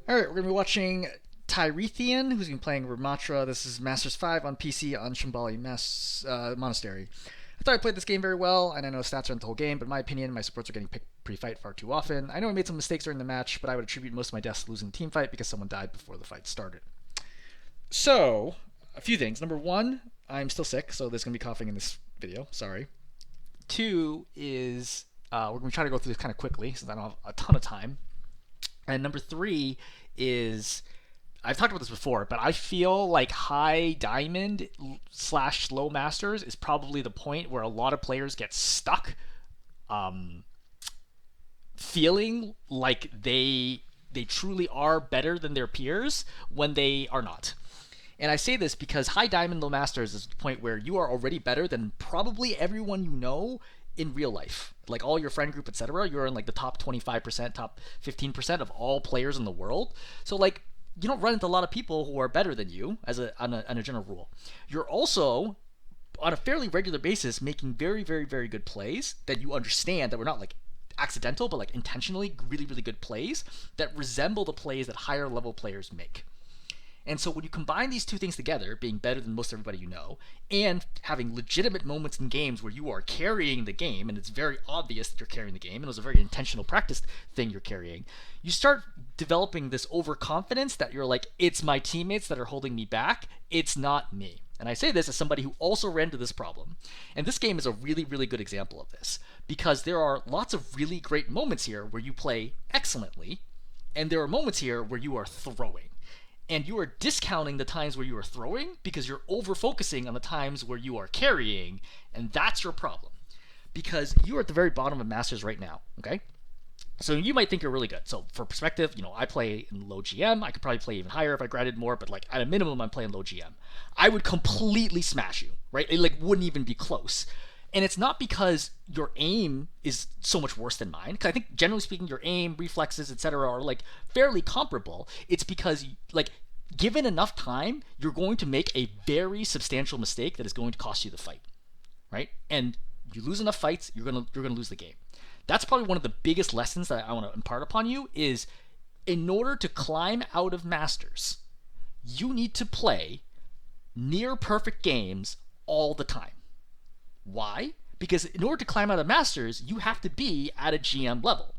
All right, we're gonna be watching Tyreathian, who's been playing Rammatra. This is Masters 5 on PC on Shambali Monastery. I thought I played this game very well, and I know stats aren't the whole game, but in my opinion, my supports are getting picked pre-fight far too often. I know I made some mistakes during the match, but I would attribute most of my deaths to losing the team fight because someone died before the fight started. So, a few things. Number one, I'm still sick, so there's gonna be coughing in this video. Sorry. Two is we're gonna try to go through this kind of quickly since I don't have a ton of time. And number three is I've talked about this before, but I feel like high diamond slash slow masters is probably the point where a lot of players get stuck, um, feeling like they truly are better than their peers when they are not. And I say this because high diamond low masters is the point where you are already better than probably everyone you know in real life. Like all your friend group, etc. You're in like the top 25%, top 15% of all players in the world. So like you don't run into a lot of people who are better than you as on a general rule. You're also on a fairly regular basis making very, very, very good plays that you understand that were not like accidental, but like intentionally really, really good plays that resemble the plays that higher level players make. And so when you combine these two things together, being better than most everybody you know, and having legitimate moments in games where you are carrying the game, and it's very obvious that you're carrying the game, and it was a very intentional practice thing you're carrying, you start developing this overconfidence that you're like, it's my teammates that are holding me back, it's not me. And I say this as somebody who also ran into this problem. And this game is a really, really good example of this, because there are lots of really great moments here where you play excellently, and there are moments here where you are throwing. And you are discounting the times where you are throwing because you're over focusing on the times where you are carrying, and that's your problem. Because you are at the very bottom of Masters right now, okay? So you might think you're really good. So for perspective, I play in low GM. I could probably play even higher if I grinded more, but like at a minimum, I'm playing low GM. I would completely smash you, right? It like wouldn't even be close. And it's not because your aim is so much worse than mine. Because I think generally speaking, your aim, reflexes, etc., are like fairly comparable. It's because like given enough time, you're going to make a very substantial mistake that is going to cost you the fight, right? And you lose enough fights, you're gonna lose the game. That's probably one of the biggest lessons that I want to impart upon you is in order to climb out of Masters, you need to play near perfect games all the time. Why? Because in order to climb out of Masters, you have to be at a GM level,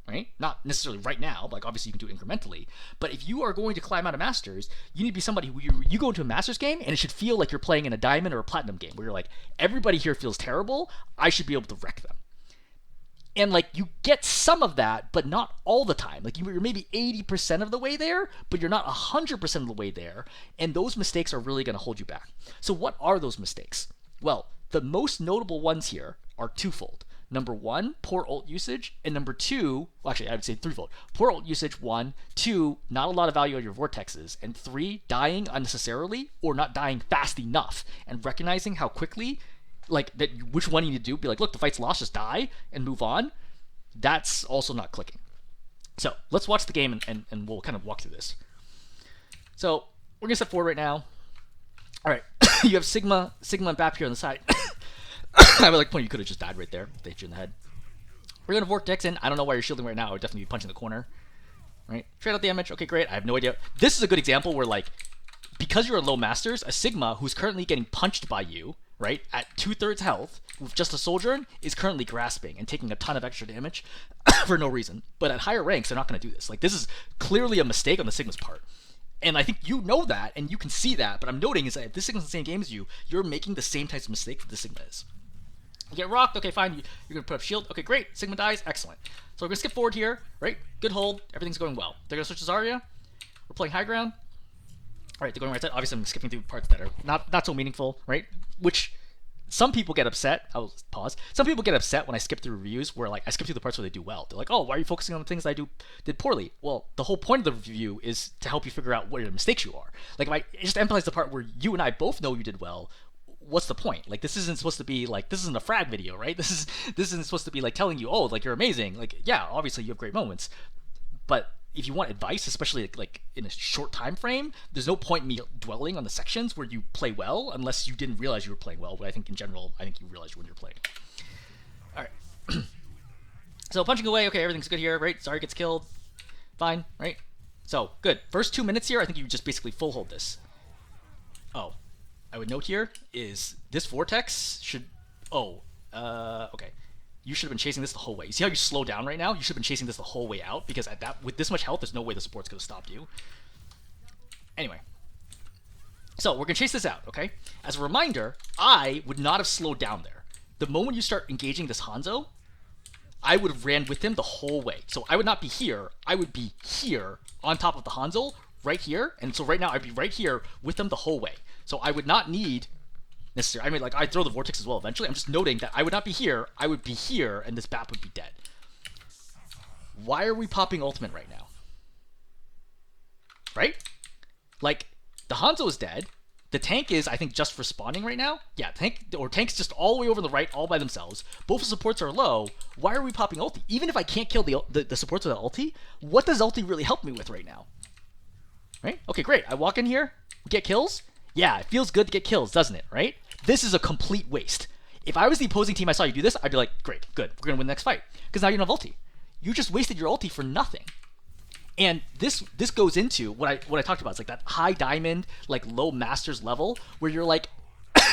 right? Not necessarily right now, but like obviously you can do it incrementally. But if you are going to climb out of Masters, you need to be somebody who you go into a Masters game and it should feel like you're playing in a Diamond or a Platinum game where you're like, everybody here feels terrible, I should be able to wreck them. And like you get some of that, but not all the time. Like you're maybe 80% of the way there, but you're not 100% of the way there. And those mistakes are really going to hold you back. So what are those mistakes? Well, the most notable ones here are twofold. Number one, poor ult usage, and number two, well, actually, I would say threefold. Poor ult usage, one. Two, not a lot of value on your vortexes. And three, dying unnecessarily or not dying fast enough. And recognizing how quickly, like, that which one you need to do. Be like, look, the fight's lost, just die and move on. That's also not clicking. So let's watch the game and we'll kind of walk through this. So we're going to step forward right now. All right, you have Sigma and Bap here on the side. I would like point you could have just died right there if they hit you in the head. We're gonna vortex in. I don't know why you're shielding right now. I would definitely be punching the corner. Right? Trade out damage. Okay, great. I have no idea. This is a good example where like because you're a low masters, a Sigma who's currently getting punched by you, right, at 2/3 health with just a Sojourn is currently grasping and taking a ton of extra damage for no reason. But at higher ranks, they're not gonna do this. Like this is clearly a mistake on the Sigma's part. And I think you know that, and you can see that, but I'm noting is that if this Sigma's in the same game as you, you're making the same types of mistakes that the Sigma is. You get rocked, okay, fine, you're going to put up shield, okay, great, Sigma dies, excellent. So we're going to skip forward here, right, good hold, everything's going well. They're going to switch to Zarya, we're playing high ground. Alright, they're going right side, obviously I'm skipping through parts that are not so meaningful, right, which some people get upset, I'll pause, some people get upset when I skip through reviews where like I skip through the parts where they do well. They're like, oh, why are you focusing on the things I did poorly? Well, the whole point of the review is to help you figure out what your mistakes you are. Like if I just emphasize the part where you and I both know you did well, what's the point? Like this isn't supposed to be like this isn't a frag video, right? This isn't supposed to be like telling you, oh, like you're amazing. Like yeah, obviously you have great moments, but if you want advice, especially like in a short time frame, there's no point in me dwelling on the sections where you play well unless you didn't realize you were playing well. But I think in general, I think you realized when you're playing. All right. So punching away, okay, everything's good here, right? Sorry, gets killed, fine, right? So, good. First 2 minutes here, I think you just basically full hold this. Oh. I would note here is this vortex should... Oh. Okay. You should have been chasing this the whole way. You see how you slow down right now? You should have been chasing this the whole way out, because at that, with this much health, there's no way the support's going to stop you. Anyway. So, we're going to chase this out, okay? As a reminder, I would not have slowed down there. The moment you start engaging this Hanzo, I would have ran with him the whole way. So I would not be here. I would be here on top of the Hanzo, right here. And so right now, I'd be right here with them the whole way. So I would not need necessarily... I mean, like, I'd throw the vortex as well eventually. I'm just noting that I would not be here. I would be here, and this BAP would be dead. Why are we popping ultimate right now? Right? Like, the Hanzo is dead. The tank is, I think, just respawning right now. Yeah, tank's just all the way over the right, all by themselves. Both the supports are low. Why are we popping ulti? Even if I can't kill the supports with ulti, what does ulti really help me with right now? Right? Okay, great. I walk in here, get kills. Yeah, it feels good to get kills, doesn't it? Right? This is a complete waste. If I was the opposing team, I saw you do this, I'd be like, great, good. We're gonna win the next fight. Because now you don't have ulti. You just wasted your ulti for nothing. And this goes into what I talked about. It's like that high diamond, like low masters level where you're like,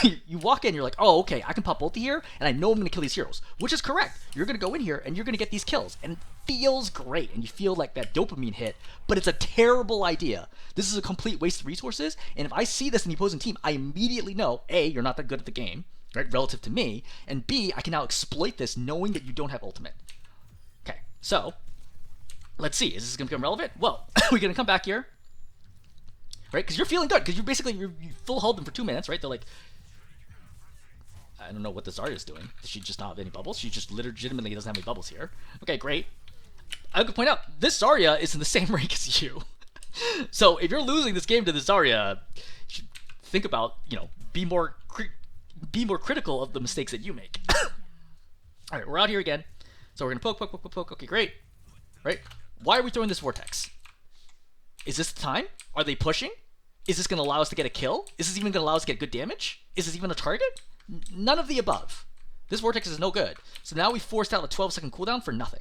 you walk in, you're like, oh, okay, I can pop ulti here, and I know I'm going to kill these heroes, which is correct. You're going to go in here, and you're going to get these kills, and it feels great, and you feel like that dopamine hit, but it's a terrible idea. This is a complete waste of resources, and if I see this in the opposing team, I immediately know, A, you're not that good at the game, right, relative to me, and B, I can now exploit this knowing that you don't have ultimate. Okay, so... let's see, is this going to become relevant? Well, we're going to come back here, right? Because you're feeling good, because you full hold them for 2 minutes, right? They're like, I don't know what the Zarya's doing. Does she just not have any bubbles? She just legitimately doesn't have any bubbles here. Okay, great. I could point out, this Zarya is in the same rank as you. So if you're losing this game to the Zarya, you should think about, you know, be more critical of the mistakes that you make. All right, we're out here again. So we're going to poke. Okay, great. Right? Why are we throwing this vortex? Is this the time? Are they pushing? Is this going to allow us to get a kill? Is this even going to allow us to get good damage? Is this even a target? None of the above. This vortex is no good. So now we forced out a 12-second cooldown for nothing.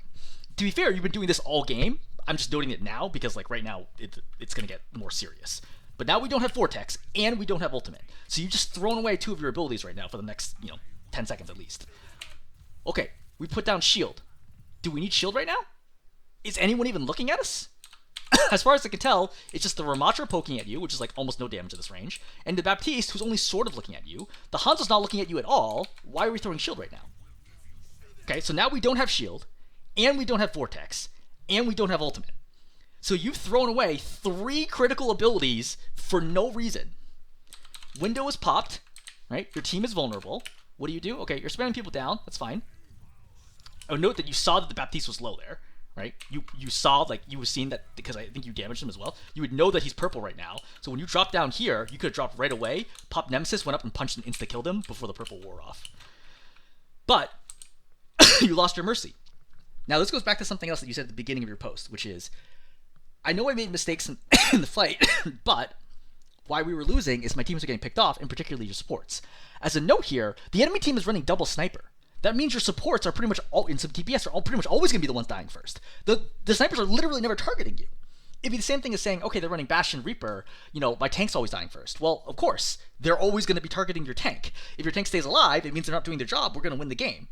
To be fair, you've been doing this all game. I'm just noting it now because, like, right now it's going to get more serious. But now we don't have vortex and we don't have ultimate. So you've just thrown away 2 of your abilities right now for the next, 10 seconds at least. Okay, we put down shield. Do we need shield right now? Is anyone even looking at us? As far as I can tell, it's just the Rammatra poking at you, which is like almost no damage at this range, and the Baptiste, who's only sort of looking at you. The Hanzo's not looking at you at all. Why are we throwing shield right now? Okay, so now we don't have shield, and we don't have vortex, and we don't have ultimate. So you've thrown away 3 critical abilities for no reason. Window is popped, right? Your team is vulnerable. What do? Okay, you're spamming people down. That's fine. Oh, note that you saw that the Baptiste was low there. Right? You saw, like, you were seeing that because I think you damaged him as well. You would know that he's purple right now. So when you drop down here, you could have dropped right away. Pop Nemesis, went up and punched and insta-killed him before the purple wore off. But you lost your mercy. Now this goes back to something else that you said at the beginning of your post, which is, I know I made mistakes in the fight, but why we were losing is my teams are getting picked off, and particularly your supports. As a note here, the enemy team is running double sniper. That means your supports are pretty much all, in some TPS, are all pretty much always going to be the ones dying first. The snipers are literally never targeting you. It'd be the same thing as saying, okay, they're running Bastion Reaper, my tank's always dying first. Well, of course, they're always going to be targeting your tank. If your tank stays alive, it means they're not doing their job, we're going to win the game.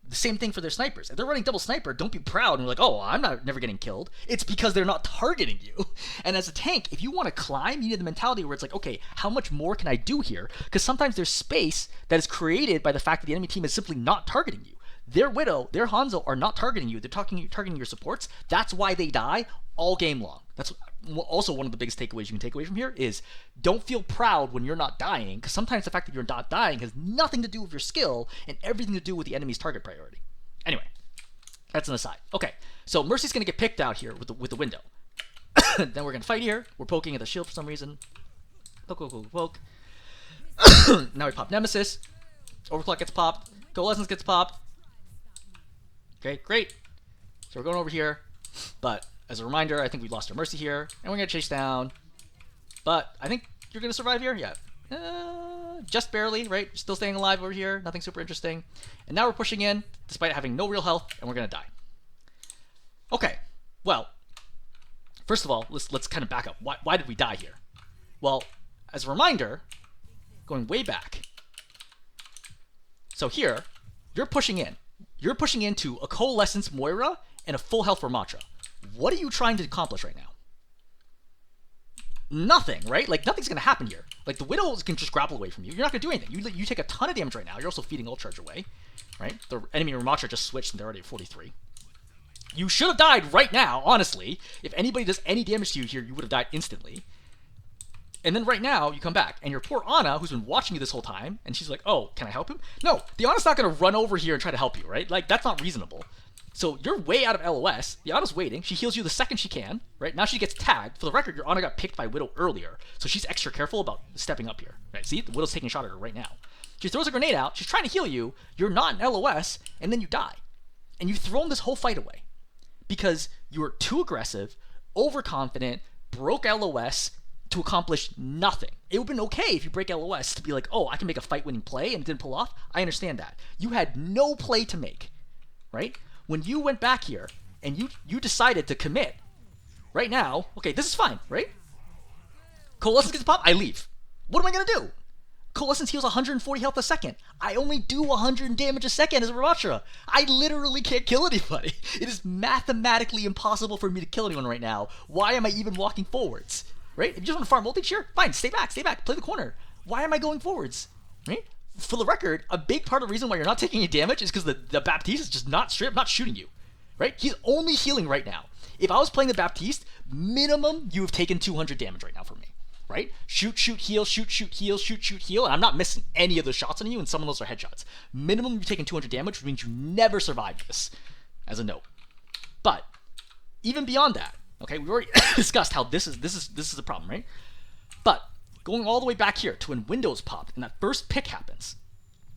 The same thing for their snipers. If they're running double sniper, don't be proud and be like, oh, I'm never getting killed. It's because they're not targeting you. And as a tank, if you want to climb, you need the mentality where it's like, okay, how much more can I do here? Because sometimes there's space that is created by the fact that the enemy team is simply not targeting you. Their Widow, their Hanzo are not targeting you. They're targeting your supports. That's why they die all game long. That's also one of the biggest takeaways you can take away from here is don't feel proud when you're not dying, because sometimes the fact that you're not dying has nothing to do with your skill and everything to do with the enemy's target priority. Anyway, that's an aside. Okay, so Mercy's going to get picked out here with the window. Then we're going to fight here. We're poking at the shield for some reason. Poke. Now we pop Nemesis. Overclock gets popped. Coalescence gets popped. Okay, great. So we're going over here. But as a reminder, I think we lost our Mercy here. And we're going to chase down. But I think you're going to survive here. Yeah. Just barely, right? Still staying alive over here. Nothing super interesting. And now we're pushing in, despite having no real health, and we're going to die. Okay. Well, First of all, let's kind of back up. Why did we die here? Well, as a reminder, going way back. So here, you're pushing in. You're pushing into a Coalescence Moira and a full health Rammatra. What are you trying to accomplish right now? Nothing, right? Like, nothing's going to happen here. Like, the Widow can just grapple away from you. You're not going to do anything. You take a ton of damage right now. You're also feeding Ult Charge away, right? The enemy Rammatra just switched and they're already at 43. You should have died right now, honestly. If anybody does any damage to you here, you would have died instantly. And then right now, you come back, and your poor Ana, who's been watching you this whole time, and she's like, oh, can I help him? No, the Ana's not going to run over here and try to help you, right? Like, that's not reasonable. So you're way out of LOS. The Ana's waiting. She heals you the second she can, right? Now she gets tagged. For the record, your Ana got picked by Widow earlier, so she's extra careful about stepping up here, right? See, the Widow's taking a shot at her right now. She throws a grenade out. She's trying to heal you. You're not in LOS, and then you die. And you've thrown this whole fight away because you were too aggressive, overconfident, broke LOS, to accomplish nothing. It would have been okay if you break LOS to be like, oh, I can make a fight-winning play and it didn't pull off. I understand that. You had no play to make, right? When you went back here and you decided to commit, right now, okay, this is fine, right? Coalescence gets popped, I leave. What am I going to do? Coalescence heals 140 health a second. I only do 100 damage a second as a Rammatra. I literally can't kill anybody. It is mathematically impossible for me to kill anyone right now. Why am I even walking forwards? Right? If you just want to farm multi, sure, fine, stay back, play the corner. Why am I going forwards? Right? For the record, a big part of the reason why you're not taking any damage is because the Baptiste is just not straight up not shooting you. Right? He's only healing right now. If I was playing the Baptiste, minimum you have taken 200 damage right now from me. Right? Shoot, heal, shoot, heal, shoot, heal, and I'm not missing any of those shots on you, and some of those are headshots. Minimum you've taken 200 damage, which means you never survived this, as a note. But, even beyond that, okay, we've already discussed how this is the problem, right? But going all the way back here to when Windows popped and that first pick happens,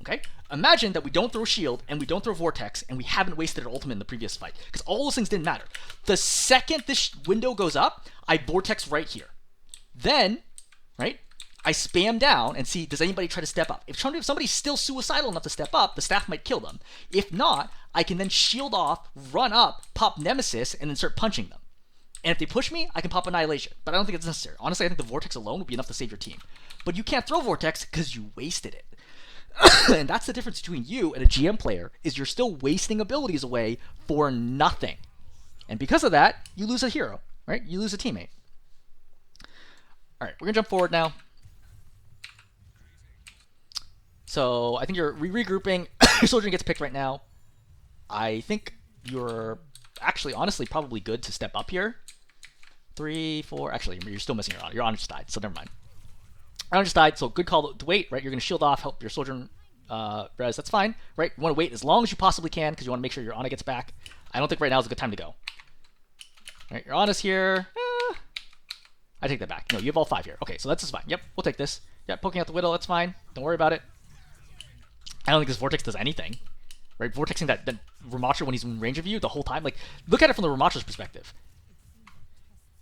okay? Imagine that we don't throw shield and we don't throw vortex and we haven't wasted our ultimate in the previous fight because all those things didn't matter. The second this window goes up, I vortex right here. Then, right, I spam down and see, does anybody try to step up? If somebody's still suicidal enough to step up, the staff might kill them. If not, I can then shield off, run up, pop Nemesis, and then start punching them. And if they push me, I can pop Annihilation. But I don't think it's necessary. Honestly, I think the Vortex alone would be enough to save your team. But you can't throw Vortex because you wasted it. And that's the difference between you and a GM player, is you're still wasting abilities away for nothing. And because of that, you lose a hero, right? You lose a teammate. All right, we're going to jump forward now. So I think you're regrouping. Your soldier gets picked right now. I think you're actually, honestly, probably good to step up here. 3, 4. Actually, you're still missing your honor. Your honor just died, so never mind. Honor just died, so good call to wait, right? You're going to shield off, help your soldier res. That's fine, right? You want to wait as long as you possibly can because you want to make sure your honor gets back. I don't think right now is a good time to go. All right, your honor's here. I take that back. No, you have all 5 here. Okay, so that's just fine. Yep, we'll take this. Yep, poking out the Widow, that's fine. Don't worry about it. I don't think this Vortex does anything. Right, vortexing that Rammatra when he's in range of you the whole time. Like, look at it from the Rammatra's perspective.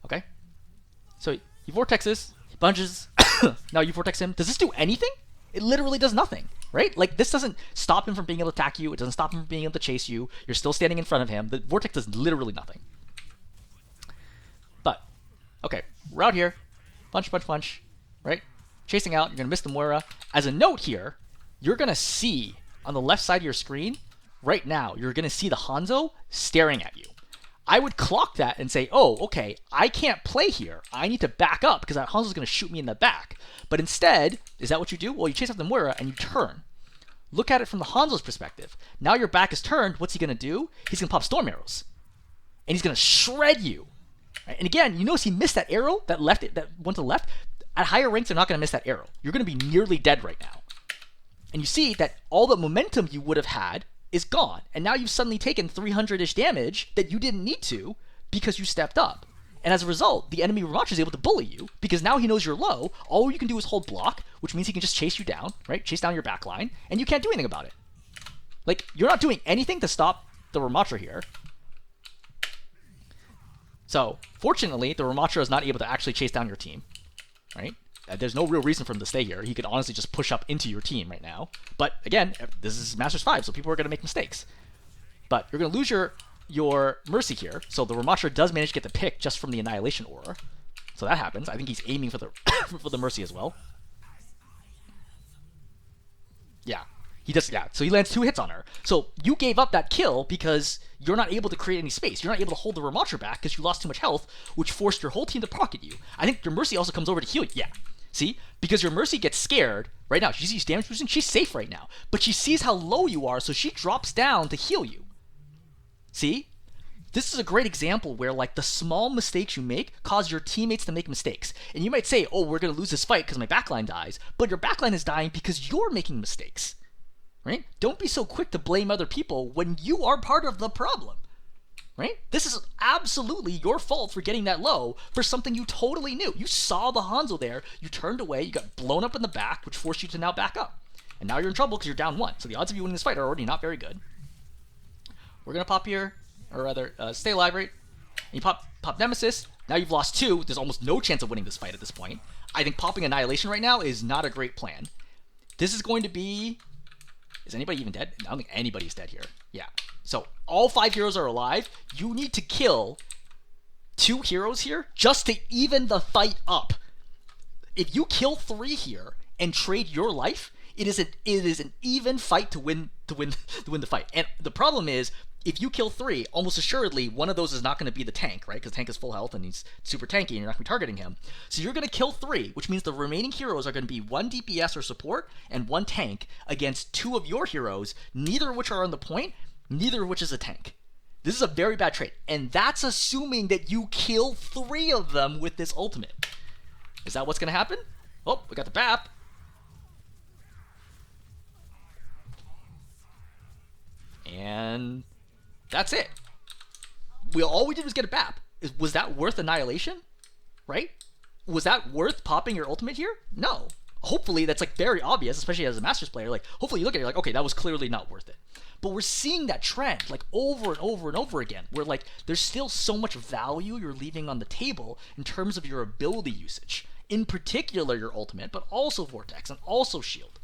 Okay? So, he vortexes, he punches, now you vortex him. Does this do anything? It literally does nothing, right? Like, this doesn't stop him from being able to attack you, it doesn't stop him from being able to chase you, you're still standing in front of him. The vortex does literally nothing. But, okay, we're out here, punch, right? Chasing out, you're gonna miss the Moira. As a note here, you're gonna see on the left side of your screen, right now, you're going to see the Hanzo staring at you. I would clock that and say, oh, okay, I can't play here. I need to back up because that Hanzo's going to shoot me in the back. But instead, is that what you do? Well, you chase after the Moira and you turn. Look at it from the Hanzo's perspective. Now your back is turned. What's he going to do? He's going to pop storm arrows. And he's going to shred you. Right? And again, you notice he missed that arrow that went to the left. At higher ranks, they're not going to miss that arrow. You're going to be nearly dead right now. And you see that all the momentum you would have had is gone. And now you've suddenly taken 300-ish damage that you didn't need to because you stepped up. And as a result, the enemy Rammatra is able to bully you because now he knows you're low. All you can do is hold block, which means he can just chase you down, right? Chase down your back line, and you can't do anything about it. Like, you're not doing anything to stop the Rammatra here. So, fortunately, the Rammatra is not able to actually chase down your team, right? There's no real reason for him to stay here. He could honestly just push up into your team right now. But again, this is Masters 5, so people are going to make mistakes. But you're going to lose your your Mercy here. So the Rammatra does manage to get the pick just from the Annihilation Aura. So that happens. I think he's aiming for the for the Mercy as well. Yeah. He does, yeah. So he lands 2 hits on her. So you gave up that kill because you're not able to create any space. You're not able to hold the Rammatra back because you lost too much health, which forced your whole team to pocket you. I think your Mercy also comes over to heal you. Yeah. See? Because your Mercy gets scared. Right now, she sees damage boosting. She's safe right now. But she sees how low you are, so she drops down to heal you. See? This is a great example where, like, the small mistakes you make cause your teammates to make mistakes. And you might say, oh, we're going to lose this fight because my backline dies. But your backline is dying because you're making mistakes. Right? Don't be so quick to blame other people when you are part of the problem. Right? This is absolutely your fault for getting that low for something you totally knew. You saw the Hanzo there, you turned away, you got blown up in the back, which forced you to now back up. And now you're in trouble because you're down 1. So the odds of you winning this fight are already not very good. We're going to pop here, or rather, stay alive, right? And you pop Nemesis. Now you've lost 2. There's almost no chance of winning this fight at this point. I think popping Annihilation right now is not a great plan. This is going to be... Is anybody even dead? I don't think anybody's dead here. Yeah. So all 5 heroes are alive. You need to kill 2 heroes here just to even the fight up. If you kill 3 here and trade your life, it is an even fight to win the fight. And the problem is, if you kill 3, almost assuredly one of those is not going to be the tank, right? Because the tank is full health and he's super tanky and you're not going to be targeting him. So you're going to kill 3, which means the remaining heroes are going to be 1 DPS or support and 1 tank against 2 of your heroes, neither of which are on the point, neither of which is a tank. This is a very bad trade. And that's assuming that you kill 3 of them with this ultimate. Is that what's going to happen? Oh, we got the BAP. And... that's it. All we did was get a BAP. Was that worth Annihilation? Right? Was that worth popping your ultimate here? No. Hopefully that's like very obvious, especially as a Masters player. Like, hopefully you look at it, you're like, okay, that was clearly not worth it. But we're seeing that trend like over and over and over again, where like there's still so much value you're leaving on the table in terms of your ability usage. In particular your ultimate, but also Vortex and also Shield.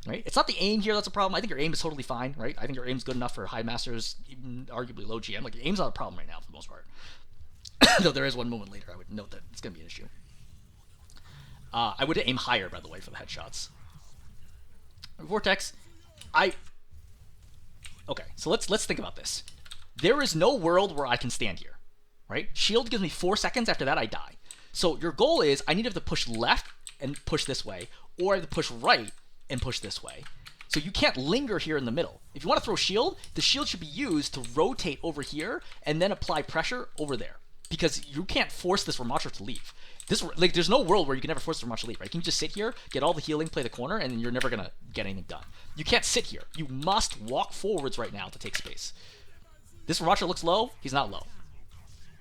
Right? It's not the aim here that's a problem. I think your aim is totally fine, right? I think your aim's good enough for high masters, even arguably low GM. Like, your aim's not a problem right now for the most part. Though there is one moment later I would note that it's going to be an issue. I would aim higher, by the way, for the headshots. Vortex, okay, so let's think about this. There is no world where I can stand here, right? Shield gives me 4 seconds. After that, I die. So your goal is I need to have to push left and push this way, or I have to push right and push this way. So you can't linger here in the middle. If you want to throw shield, the shield should be used to rotate over here and then apply pressure over there. Because you can't force this Rammatra to leave. There's no world where you can never force the Rammatra to leave, right? You can just sit here, get all the healing, play the corner, and you're never going to get anything done. You can't sit here. You must walk forwards right now to take space. This Rammatra looks low. He's not low,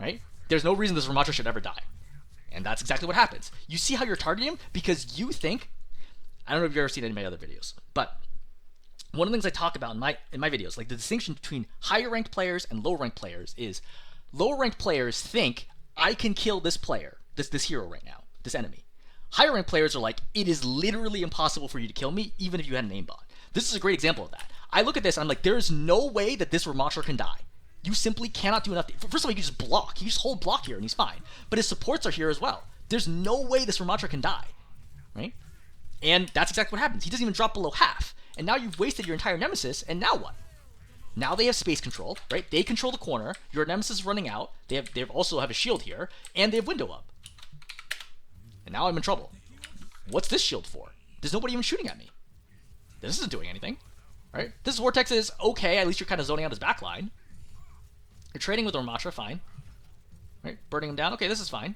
right? There's no reason this Rammatra should ever die. And that's exactly what happens. You see how you're targeting him? Because you think... I don't know if you've ever seen any of my other videos, but one of the things I talk about in my videos, like the distinction between higher ranked players and lower ranked players, is lower ranked players think I can kill this player, this hero right now, this enemy. Higher ranked players are like, it is literally impossible for you to kill me, even if you had an aimbot. This is a great example of that. I look at this and I'm like, there is no way that this Rammatra can die. You simply cannot do enough. First of all, you can just block. You just hold block here and he's fine. But his supports are here as well. There's no way this Rammatra can die, right? And that's exactly what happens. He doesn't even drop below half. And now you've wasted your entire Nemesis, and now what? Now they have space control, right? They control the corner. Your Nemesis is running out. They also have a shield here, and they have window up. And now I'm in trouble. What's this shield for? There's nobody even shooting at me. This isn't doing anything, right? This Vortex is okay. At least you're kind of zoning out his backline. You're trading with Rammatra, fine. Right? Burning him down. Okay, this is fine.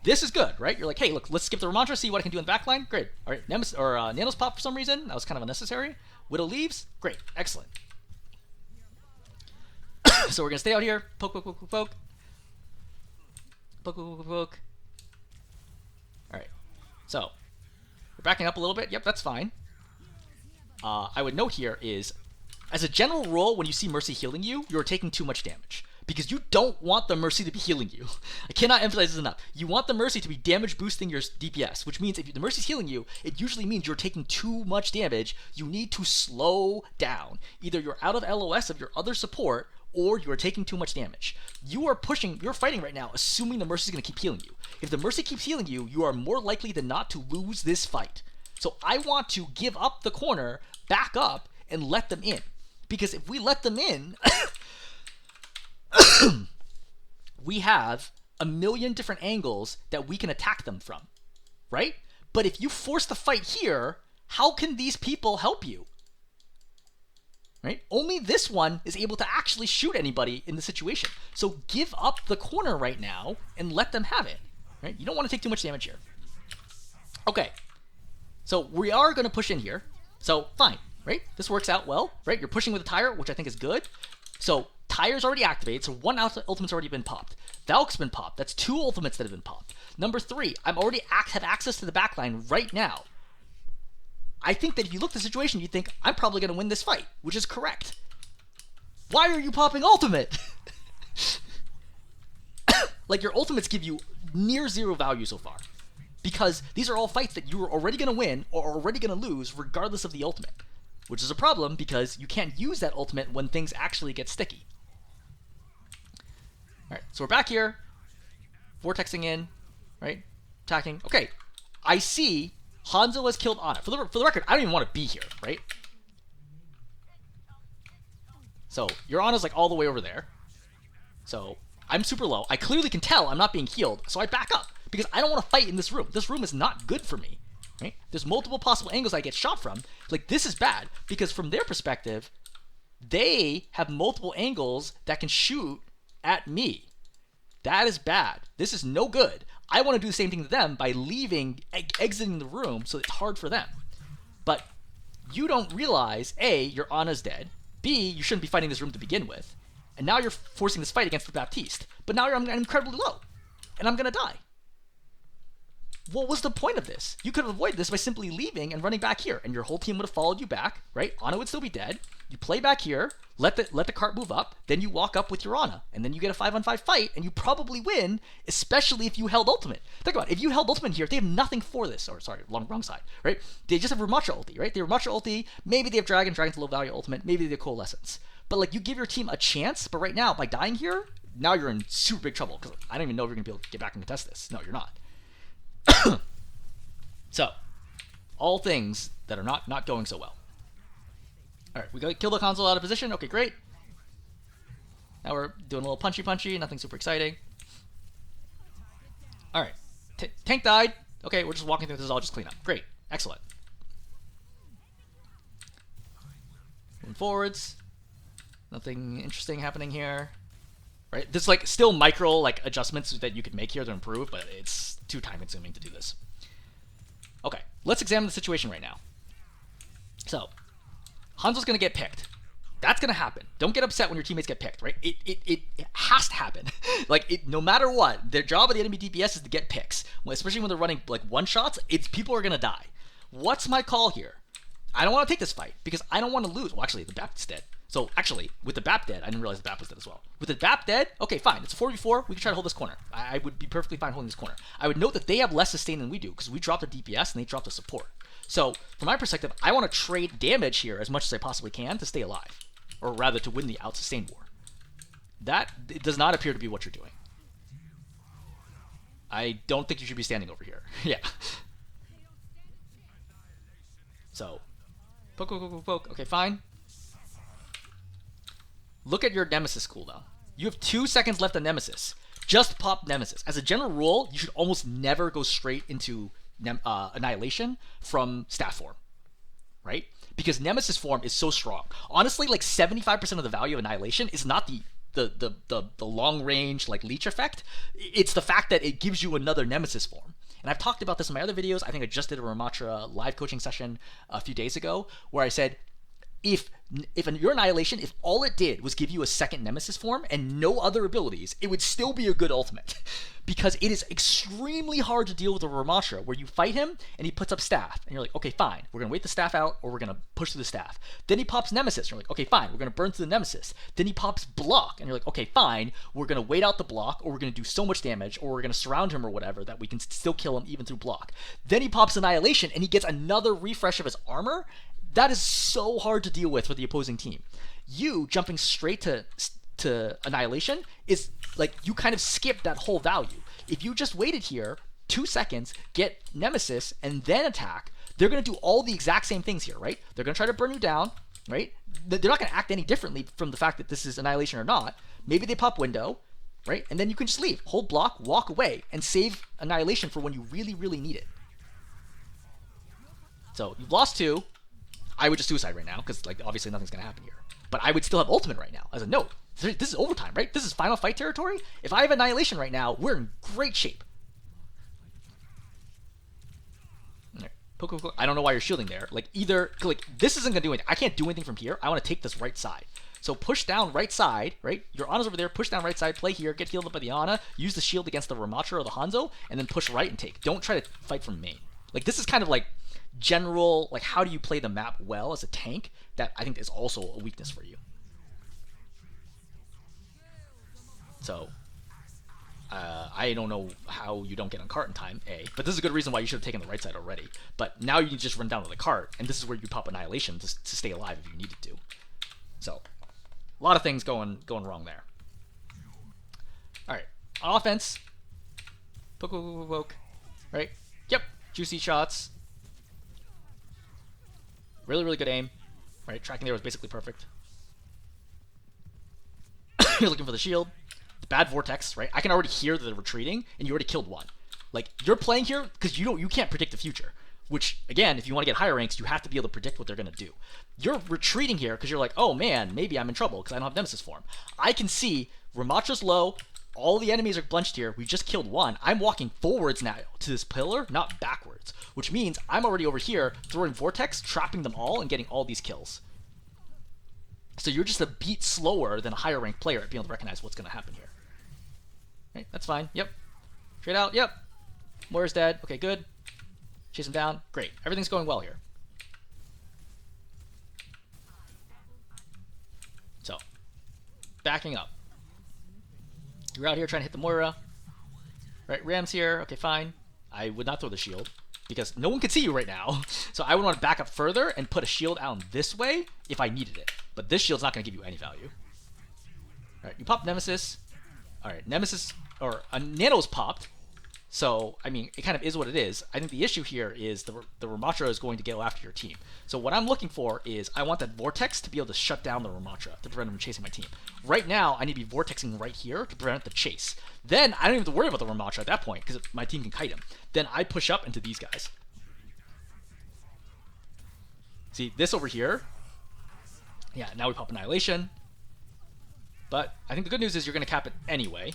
This is good, right? You're like, hey, look, let's skip the Rammatra, see what I can do in the backline. Great. All right, Nanos pop for some reason. That was kind of unnecessary. Widow leaves. Great. Excellent. So we're going to stay out here. Poke, poke, poke, poke, poke. Poke, poke, poke, poke. All right. So we're backing up a little bit. Yep, that's fine. I would note here is, as a general rule, when you see Mercy healing you, you're taking too much damage. Because you don't want the Mercy to be healing you. I cannot emphasize this enough. You want the Mercy to be damage boosting your DPS, which means if the Mercy's healing you, it usually means you're taking too much damage. You need to slow down. Either you're out of LOS of your other support, or you are taking too much damage. You're fighting right now assuming the Mercy's going to keep healing you. If the Mercy keeps healing you, you are more likely than not to lose this fight. So I want to give up the corner, back up, and let them in. Because if we let them in, we have a million different angles that we can attack them from, right? But if you force the fight here, how can these people help you? Right? Only this one is able to actually shoot anybody in the situation. So give up the corner right now and let them have it. Right? You don't want to take too much damage here. Okay. So we are going to push in here. So fine, right? This works out well, right? You're pushing with a tire, which I think is good. So tire's already activated, so one ultimate's already been popped. Valk's been popped. That's 2 ultimates that have been popped. Number 3, I'm already have access to the backline right now. I think that if you look at the situation, you think, I'm probably going to win this fight, which is correct. Why are you popping ultimate? Like, your ultimates give you near 0 value so far. Because these are all fights that you were already going to win or are already going to lose regardless of the ultimate. Which is a problem because you can't use that ultimate when things actually get sticky. Alright, so we're back here. Vortexing in, right? Attacking. Okay, I see Hanzo has killed Ana. For the record, I don't even want to be here, right? So, your Ana's like all the way over there. So, I'm super low. I clearly can tell I'm not being healed, so I back up. Because I don't want to fight in this room. This room is not good for me, right? There's multiple possible angles I get shot from. Like, this is bad, because from their perspective, they have multiple angles that can shoot at me. That is bad. This is no good. I want to do the same thing to them by leaving, exiting the room so it's hard for them. But you don't realize, A, your Ana's dead. B, you shouldn't be fighting this room to begin with. And now you're forcing this fight against the Baptiste. But now I'm incredibly low. And I'm going to die. What was the point of this? You could have avoided this by simply leaving and running back here. And your whole team would have followed you back, right? Ana would still be dead. You play back here, let the cart move up, then you walk up with your Ana. And then you get a 5-on-5 fight, and you probably win, especially if you held ultimate. Think about it. If you held ultimate here, they have nothing for this. Or, sorry, wrong side, right? They just have Rammatra ulti, right? They have Rammatra ulti. Maybe they have Dragon's low value ultimate. Maybe they have Coalescence. But, like, you give your team a chance, but right now, by dying here, now you're in super big trouble. Because I don't even know if you're going to be able to get back and contest this. No, you're not. So, all things that are not going so well. Alright, we killed the console out of position. Okay, great. Now we're doing a little punchy, nothing super exciting. Alright, tank died. Okay, we're just walking through this, all just clean up. Great, excellent. Moving forwards. Nothing interesting happening here. Right, there's like still micro like adjustments that you could make here to improve, but it's too time consuming to do this. Okay, let's examine the situation right now. So, Hanzo's gonna get picked. That's gonna happen. Don't get upset when your teammates get picked, right? It has to happen. Like, no matter what, their job of the enemy DPS is to get picks. Especially when they're running like one shots, people are gonna die. What's my call here? I don't want to take this fight because I don't want to lose. Well, actually, the Bap's dead. So, actually, with the Bap dead, I didn't realize the Bap was dead as well. With the Bap dead, okay, fine. It's a 4v4. We can try to hold this corner. I would be perfectly fine holding this corner. I would note that they have less sustain than we do because we dropped the DPS and they dropped the support. So, from my perspective, I want to trade damage here as much as I possibly can to stay alive. Or rather, to win the out-sustain war. That does not appear to be what you're doing. I don't think you should be standing over here. Yeah. So, poke. Okay, fine. Look at your Nemesis cooldown. You have 2 seconds left on Nemesis. Just pop Nemesis. As a general rule, you should almost never go straight into Annihilation from staff form, right? Because Nemesis form is so strong. Honestly, like 75% of the value of Annihilation is not the long range like leech effect. It's the fact that it gives you another Nemesis form. And I've talked about this in my other videos. I think I just did a Rammatra live coaching session a few days ago where I said, if your Annihilation, if all it did was give you a second Nemesis form and no other abilities, it would still be a good ultimate. Because it is extremely hard to deal with a Rammatra where you fight him and he puts up staff. And you're like, okay, fine. We're going to wait the staff out or we're going to push through the staff. Then he pops Nemesis. And you're like, okay, fine. We're going to burn through the Nemesis. Then he pops block. And you're like, okay, fine. We're going to wait out the block or we're going to do so much damage or we're going to surround him or whatever that we can still kill him even through block. Then he pops Annihilation and he gets another refresh of his armor. That is so hard to deal with for the opposing team. You jumping straight to to Annihilation is like you kind of skip that whole value. If you just waited here 2 seconds, get Nemesis, and then attack, they're going to do all the exact same things here, right? They're going to try to burn you down, right? They're not going to act any differently from the fact that this is Annihilation or not. Maybe they pop window, right? And then you can just leave. Hold block, walk away, and save Annihilation for when you really, really need it. So you've lost 2. I would just suicide right now, because like obviously nothing's going to happen here. But I would still have ultimate right now as a note. This is overtime, right? This is final fight territory. If I have Annihilation right now, we're in great shape. Right. Poke, poke. I don't know why you're shielding there. Like either, like this isn't going to do anything. I can't do anything from here. I want to take this right side. So push down right side, right? Your Ana's over there. Push down right side. Play here. Get healed up by the Ana. Use the shield against the Rammatra or the Hanzo, and then push right and take. Don't try to fight from main. Like this is kind of like general, like how do you play the map well as a tank? That I think is also a weakness for you. So, I don't know how you don't get on cart in time, A. But this is a good reason why you should have taken the right side already. But now you can just run down to the cart, and this is where you pop Annihilation to stay alive if you needed to. So, a lot of things going wrong there. Alright, on offense. Poke, poke, poke, poke. Right? Yep, juicy shots. Really, really good aim. Right, tracking there was basically perfect. You're looking for the shield. The bad vortex, right? I can already hear that they're retreating, and you already killed one. Like, you're playing here because you can't predict the future. Which, again, if you want to get higher ranks, you have to be able to predict what they're going to do. You're retreating here because you're like, oh man, maybe I'm in trouble because I don't have Nemesis form. I can see Rammatra's low, all the enemies are bunched here, we just killed one. I'm walking forwards now to this pillar, not backwards. Which means I'm already over here throwing vortex, trapping them all, and getting all these kills. So you're just a beat slower than a higher ranked player at being able to recognize what's going to happen here. Okay, that's fine. Yep. Trade out. Yep. Moira's dead. Okay, good. Chase him down. Great. Everything's going well here. So, backing up. You're out here trying to hit the Moira. Right, Ram's here. Okay, fine. I would not throw the shield because no one can see you right now. So I would want to back up further and put a shield out this way if I needed it. But this shield's not going to give you any value. Alright, you pop Nemesis. Alright, Nemesis, or a Nano's popped. So, I mean, it kind of is what it is. I think the issue here is the Rammatra is going to go after your team. So what I'm looking for is I want that Vortex to be able to shut down the Rammatra to prevent them from chasing my team. Right now, I need to be Vortexing right here to prevent the chase. Then, I don't even have to worry about the Rammatra at that point because my team can kite him. Then I push up into these guys. See, this over here. Yeah, now we pop Annihilation. But I think the good news is you're going to cap it anyway.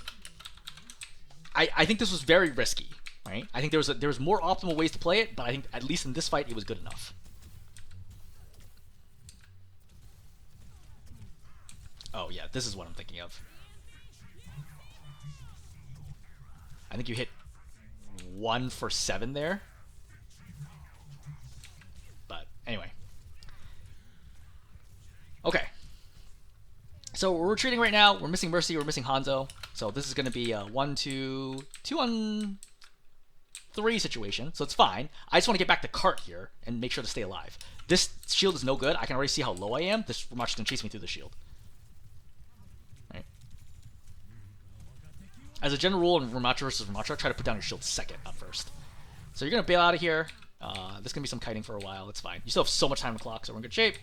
I think this was very risky, right? I think there was more optimal ways to play it, but I think at least in this fight it was good enough. Oh yeah, this is what I'm thinking of. I think you hit 1 for 7 there. But anyway. Okay. So we're retreating right now. We're missing Mercy. We're missing Hanzo. So this is going to be a 2 on 3 situation. So it's fine. I just want to get back to cart here and make sure to stay alive. This shield is no good. I can already see how low I am. This Rammtra's going to chase me through the shield. Right. As a general rule in Rammatra versus Rammatra, try to put down your shield second, not first. So you're going to bail out of here. There's going to be some kiting for a while. It's fine. You still have so much time to clock, so we're in good shape.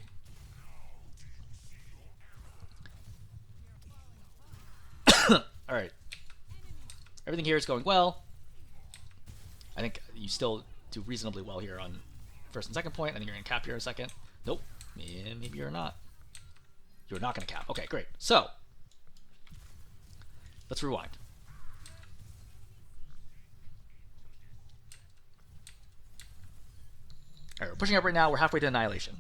Alright. Everything here is going well. I think you still do reasonably well here on first and second point. I think you're going to cap here in a second. Nope. Yeah, maybe you're not. You're not going to cap. Okay, great. So, let's rewind. Alright, we're pushing up right now. We're halfway to Annihilation.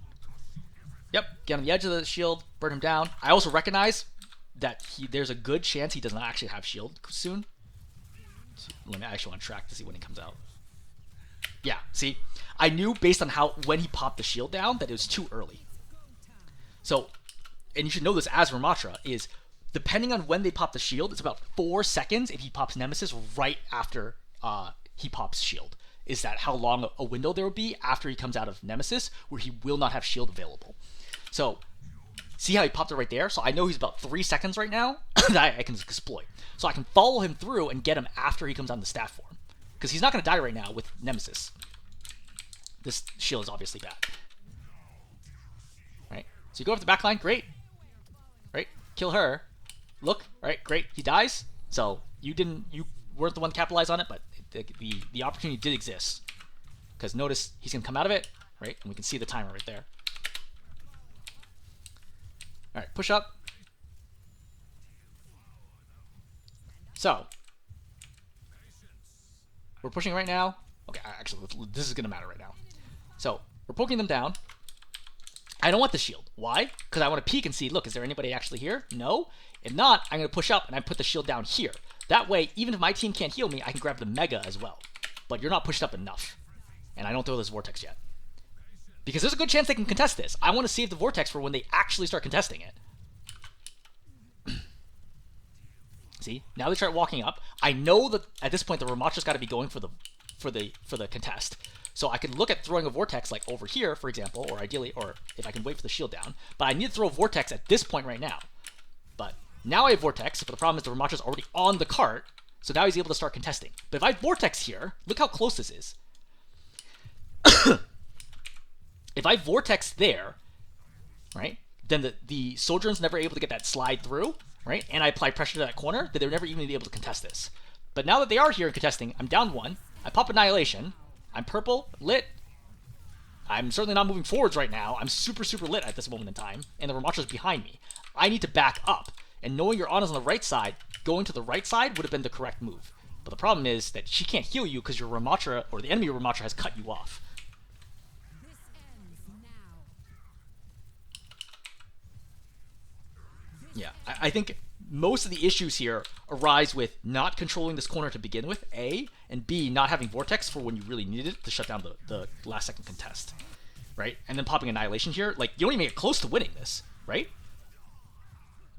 Yep, get on the edge of the shield, burn him down. I also recognize that there's a good chance he does not actually have shield soon. So let me actually want to track to see when he comes out. Yeah, see? I knew based on when he popped the shield down that it was too early. So, and you should know this as Rammatra, is depending on when they pop the shield, it's about 4 seconds if he pops Nemesis right after he pops shield. Is that how long a window there will be after he comes out of Nemesis where he will not have shield available. So, See how he popped it right there? So I know he's about 3 seconds right now that I can exploit. So I can follow him through and get him after he comes on the staff form. Because he's not going to die right now with Nemesis. This shield is obviously bad. Right? So you go up the back line, great. Right? Kill her. Look, right? Great. He dies. So you weren't the one to capitalize on it, but the opportunity did exist. Because notice he's going to come out of it, right? And we can see the timer right there. All right, push up. So we're pushing right now. Okay, actually, this is going to matter right now. So we're poking them down. I don't want the shield. Why? Because I want to peek and see, look, is there anybody actually here? No. If not, I'm going to push up and I put the shield down here. That way, even if my team can't heal me, I can grab the Mega as well. But you're not pushed up enough. And I don't throw this Vortex yet. Because there's a good chance they can contest this. I want to save the Vortex for when they actually start contesting it. See? Now they start walking up. I know that at this point the Rammatra's got to be going for the contest. So I can look at throwing a Vortex like over here, for example, or ideally, or if I can wait for the shield down. But I need to throw a Vortex at this point right now. But now I have Vortex, but the problem is the Rammatra's already on the cart, so now he's able to start contesting. But if I have Vortex here, look how close this is. If I Vortex there, right, then the Sojourn's never able to get that slide through, right, and I apply pressure to that corner, then they're never even be able to contest this. But now that they are here and contesting, I'm down 1, I pop Annihilation, I'm purple, lit, I'm certainly not moving forwards right now, I'm super, super lit at this moment in time, and the Rammatra's behind me. I need to back up, and knowing your Anna's on the right side, going to the right side would have been the correct move. But the problem is that she can't heal you because your Rammatra, or the enemy Rammatra, has cut you off. Yeah, I think most of the issues here arise with not controlling this corner to begin with, A, and B, not having Vortex for when you really needed it to shut down the last second contest, right? And then popping Annihilation here, like, you don't even get close to winning this, right?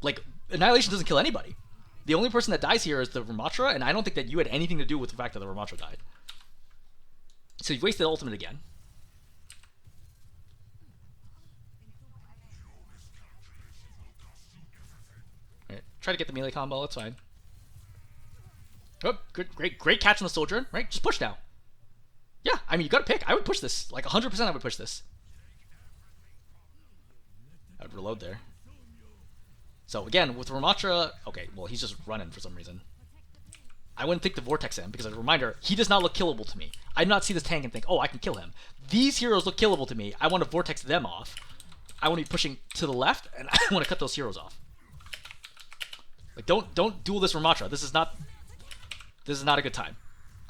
Like, Annihilation doesn't kill anybody. The only person that dies here is the Rammatra, and I don't think that you had anything to do with the fact that the Rammatra died. So you've wasted ultimate again. Right. Try to get the melee combo, that's fine. Oh, good, great catch on the Soldier, right? Just push now. Yeah, I mean, you gotta pick. I would push this. Like, 100% I would push this. I would reload there. So, again, with Rammatra... Okay, well, he's just running for some reason. I wouldn't think the Vortex in, because as a reminder, he does not look killable to me. I do not see this tank and think, oh, I can kill him. These heroes look killable to me. I want to Vortex them off. I want to be pushing to the left, and I want to cut those heroes off. Like, don't duel this Rammatra. This is not a good time.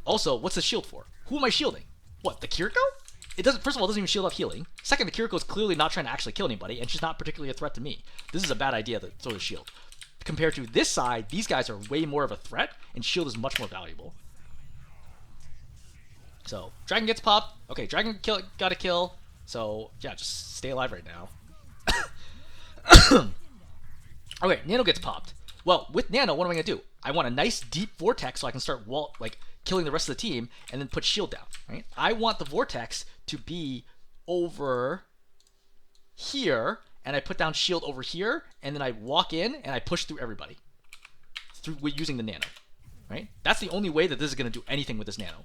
Also, what's the shield for? Who am I shielding? What, the Kiriko? It doesn't. First of all, it doesn't even shield off healing. Second, the Kiriko is clearly not trying to actually kill anybody, and she's not particularly a threat to me. This is a bad idea to throw the shield. Compared to this side, these guys are way more of a threat, and shield is much more valuable. So, Dragon gets popped. Okay, Dragon got a kill. So, yeah, just stay alive right now. Okay, Nano gets popped. Well, with Nano, what am I going to do? I want a nice deep Vortex so I can start killing the rest of the team and then put shield down, right? I want the Vortex to be over here, and I put down shield over here, and then I walk in and I push through everybody using the Nano, right? That's the only way that this is going to do anything with this Nano.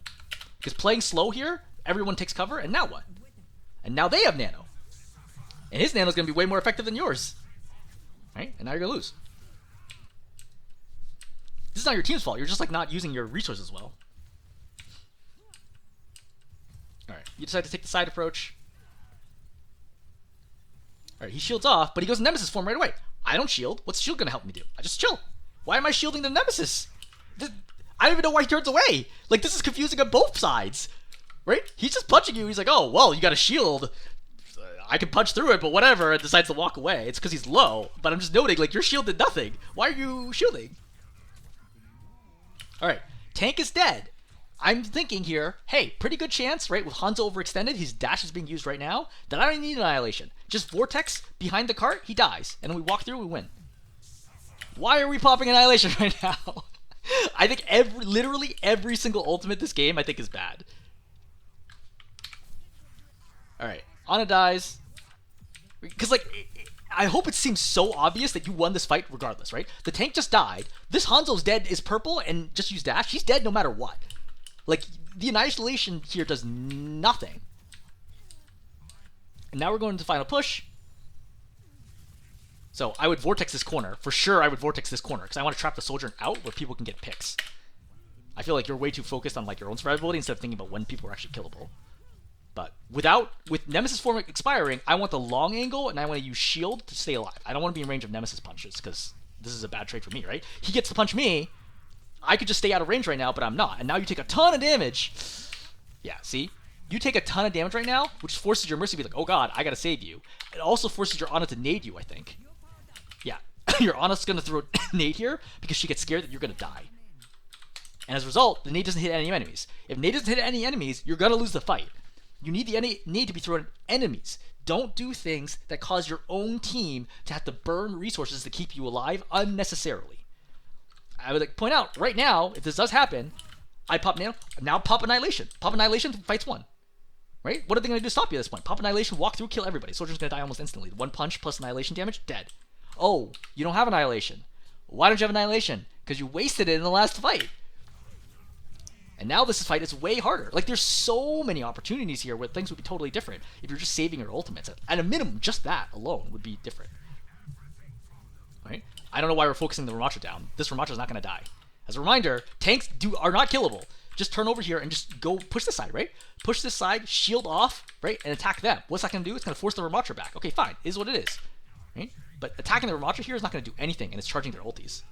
Because playing slow here, everyone takes cover, and now what? And now they have Nano. And his Nano is going to be way more effective than yours, right? And now you're going to lose. This is not your team's fault. You're just like not using your resources well. Alright, you decide to take the side approach. Alright, he shields off, but he goes Nemesis form right away. I don't shield. What's shield going to help me do? I just chill. Why am I shielding the Nemesis? I don't even know why he turns away. Like, this is confusing on both sides. Right? He's just punching you. He's like, oh, well, you got a shield. I can punch through it, but whatever, and decides to walk away. It's because he's low. But I'm just noting, like, your shield did nothing. Why are you shielding? Alright, tank is dead. I'm thinking here, hey, pretty good chance, right, with Hanzo overextended, his dash is being used right now, that I don't need Annihilation. Just Vortex behind the cart, he dies. And then we walk through, we win. Why are we popping Annihilation right now? I think literally every single ultimate this game, I think, is bad. Alright, Ana dies. Because, like, I hope it seems so obvious that you won this fight regardless, right? The tank just died. This Hanzo's dead is purple and just used dash. She's dead no matter what. Like, the annihilation here does nothing. And now we're going to final push. So I would vortex this corner. For sure I would vortex this corner because I want to trap the soldier out where people can get picks. I feel like you're way too focused on like your own survivability instead of thinking about when people are actually killable. But with Nemesis form expiring, I want the long angle and I want to use shield to stay alive. I don't want to be in range of Nemesis punches because this is a bad trade for me, right? He gets to punch me. I could just stay out of range right now, but I'm not. And now you take a ton of damage. Yeah, see? You take a ton of damage right now, which forces your Mercy to be like, oh god, I gotta save you. It also forces your Ana to nade you, I think. Yeah, your Ana's gonna throw a nade here because she gets scared that you're gonna die. And as a result, the nade doesn't hit any enemies. If nade doesn't hit any enemies, you're gonna lose the fight. You need the nade to be thrown at enemies. Don't do things that cause your own team to have to burn resources to keep you alive unnecessarily. I would like to point out, right now, if this does happen, I pop Nano, now pop Annihilation. Pop Annihilation, fights one. Right? What are they going to do to stop you at this point? Pop Annihilation, walk through, kill everybody. Soldier's going to die almost instantly. One punch plus Annihilation damage, dead. Oh, you don't have Annihilation. Why don't you have Annihilation? Because you wasted it in the last fight. And now this fight is way harder. Like, there's so many opportunities here where things would be totally different if you're just saving your ultimates. At a minimum, just that alone would be different. Right? I don't know why we're focusing the Rammatra down. This Rammatra's not going to die. As a reminder, tanks are not killable. Just turn over here and just go push this side, right? Push this side, shield off, right? And attack them. What's that going to do? It's going to force the Rammatra back. Okay, fine. It is what it is. Right? But attacking the Rammatra here is not going to do anything, and it's charging their ultis.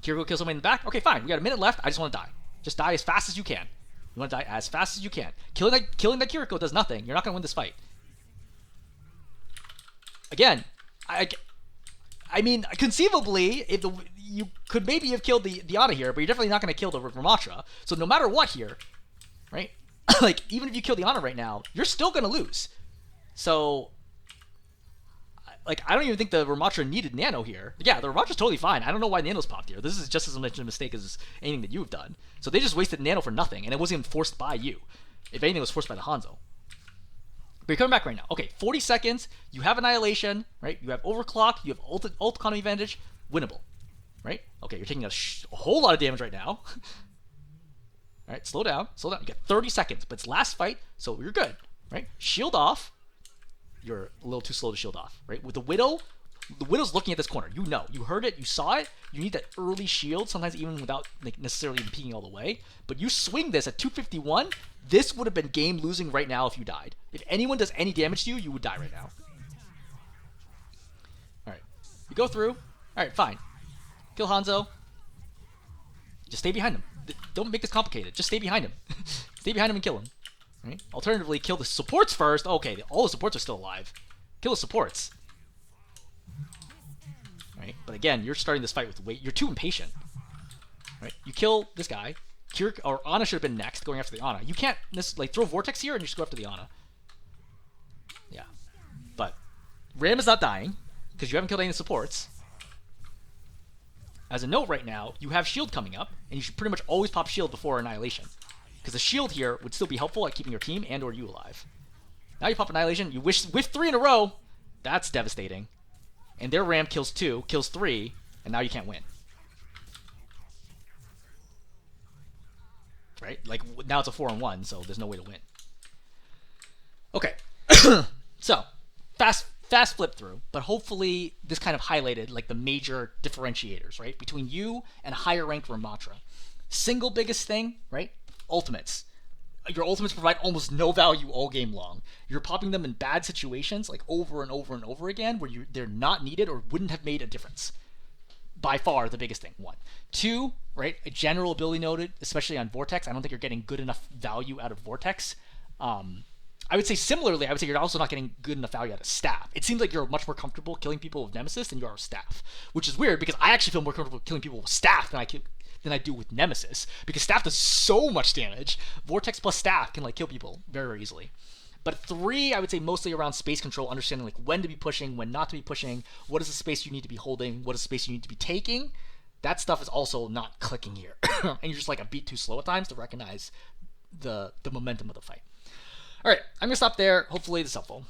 Kiriko kills somebody in the back. Okay, fine. We got a minute left. I just want to die. Just die as fast as you can. You want to die as fast as you can. Killing that Kiriko does nothing. You're not going to win this fight. Again, I mean, conceivably, if you could maybe have killed the Ana here, but you're definitely not going to kill the Rammatra. So no matter what here, right? Like, even if you kill the Ana right now, you're still going to lose. So, like, I don't even think the Rammatra needed Nano here. Yeah, the Rammatra's totally fine. I don't know why Nano's popped here. This is just as much a mistake as anything that you've done. So they just wasted Nano for nothing, and it wasn't even forced by you. If anything, it was forced by the Hanzo. But you're coming back right now. Okay, 40 seconds. You have Annihilation, right? You have Overclock. You have ult economy advantage. Winnable, right? Okay, you're taking a whole lot of damage right now. All right, slow down. Slow down. You get 30 seconds, but it's last fight, so you're good, right? Shield off. You're a little too slow to shield off, right? With the Widow's looking at this corner. You know. You heard it. You saw it. You need that early shield, sometimes even without like, necessarily even peeking all the way. But you swing this at 251, this would have been game losing right now if you died. If anyone does any damage to you, you would die right now. Alright. You go through. Alright, fine. Kill Hanzo. Just stay behind him. Don't make this complicated. Just stay behind him. Stay behind him and kill him. Right? Alternatively, kill the supports first. Okay, all the supports are still alive. Kill the supports. Right? But again, you're starting this fight with weight. You're too impatient. Right? You kill this guy. Or Ana should have been next, going after the Ana. You can't like throw Vortex here and you just go after the Ana. Yeah. But Ram is not dying, because you haven't killed any of the supports. As a note right now, you have shield coming up, and you should pretty much always pop shield before Annihilation. Because the shield here would still be helpful at keeping your team and or you alive. Now you pop Annihilation, you whiff 3 in a row. That's devastating. And their Ram kills 2, kills 3, and now you can't win. Right? Like, now it's a 4-on-1, so there's no way to win. Okay. So, fast flip through, but hopefully this kind of highlighted, like, the major differentiators, right? Between you and higher ranked Rammatra. Single biggest thing, right? Ultimates. Your ultimates provide almost no value all game long. You're popping them in bad situations, like, over and over and over again, where they're not needed or wouldn't have made a difference. By far the biggest thing. 1. 2, right? A general ability noted, especially on Vortex. I don't think you're getting good enough value out of Vortex. I would say similarly, I would say you're also not getting good enough value out of Staff. It seems like you're much more comfortable killing people with Nemesis than you are with Staff, which is weird because I actually feel more comfortable killing people with Staff than I do with Nemesis, because Staff does so much damage. Vortex plus Staff can like kill people very, very easily. But 3, I would say mostly around space control, understanding like when to be pushing, when not to be pushing, what is the space you need to be holding, what is the space you need to be taking. That stuff is also not clicking here. And you're just like a beat too slow at times to recognize the momentum of the fight. All right, I'm going to stop there. Hopefully this is helpful.